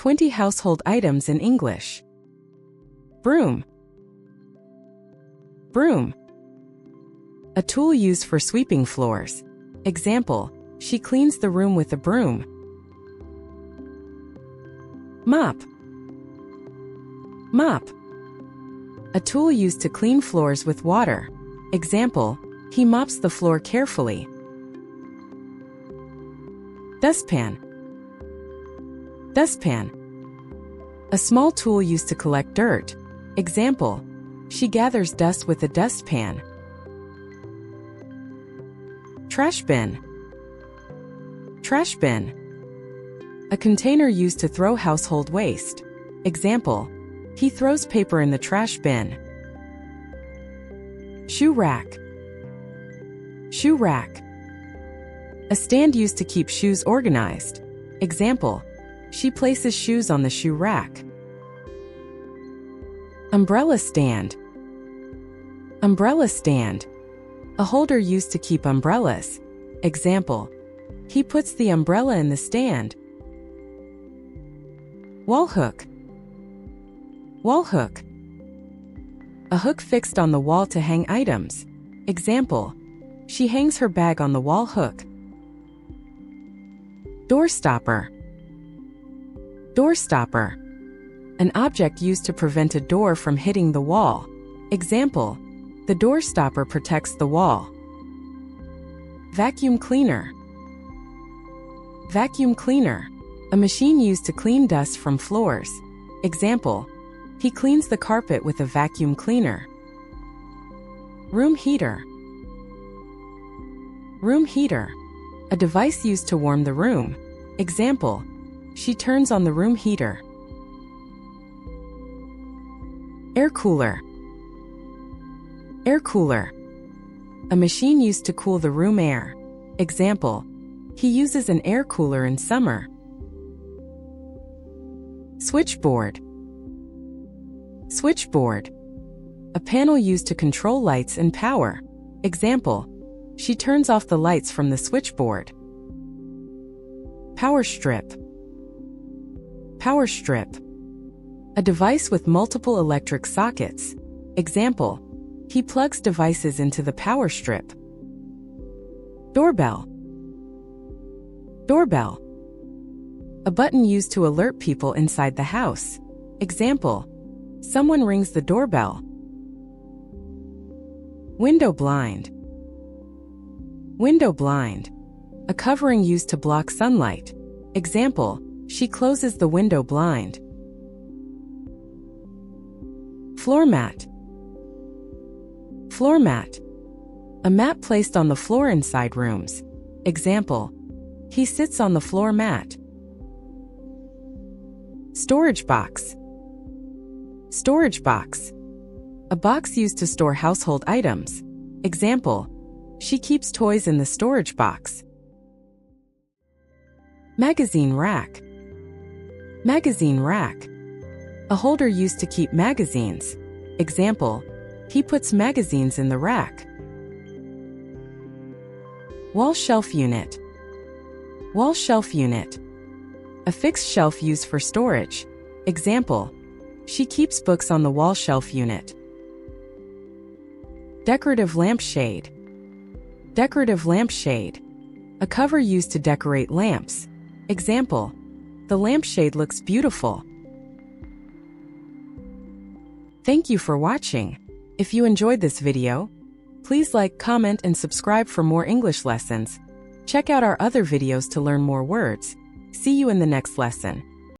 20 household items in English. Broom. Broom. A tool used for sweeping floors. Example, she cleans the room with a broom. Mop. Mop. A tool used to clean floors with water. Example, he mops the floor carefully. Dustpan. Dustpan. A small tool used to collect dirt. Example, she gathers dust with a dustpan. Trash bin. Trash bin. A container used to throw household waste. Example, he throws paper in the trash bin. Shoe rack. Shoe rack. A stand used to keep shoes organized. Example, she places shoes on the shoe rack. Umbrella stand. Umbrella stand. A holder used to keep umbrellas. Example, he puts the umbrella in the stand. Wall hook. Wall hook. A hook fixed on the wall to hang items. Example, she hangs her bag on the wall hook. Door stopper. Door stopper. An object used to prevent a door from hitting the wall. Example, the door stopper protects the wall. Vacuum cleaner. Vacuum cleaner. A machine used to clean dust from floors. Example, he cleans the carpet with a vacuum cleaner. Room heater. Room heater. A device used to warm the room. Example, she turns on the room heater. Air cooler. Air cooler. A machine used to cool the room air. Example, he uses an air cooler in summer. Switchboard. Switchboard. A panel used to control lights and power. Example, she turns off the lights from the switchboard. Power strip. Power strip. A device with multiple electric sockets. Example, he plugs devices into the power strip. Doorbell. Doorbell. A button used to alert people inside the house. Example, someone rings the doorbell. Window blind. Window blind. A covering used to block sunlight. Example, she closes the window blind. Floor mat. Floor mat. A mat placed on the floor inside rooms. Example, he sits on the floor mat. Storage box. Storage box. A box used to store household items. Example, she keeps toys in the storage box. Magazine rack. Magazine rack. A holder used to keep magazines. Example, he puts magazines in the rack. Wall shelf unit. Wall shelf unit. A fixed shelf used for storage. Example, she keeps books on the wall shelf unit. Decorative lampshade. Decorative lampshade. A cover used to decorate lamps. Example, the lampshade looks beautiful. Thank you for watching. If you enjoyed this video, please like, comment, and subscribe for more English lessons. Check out our other videos to learn more words. See you in the next lesson.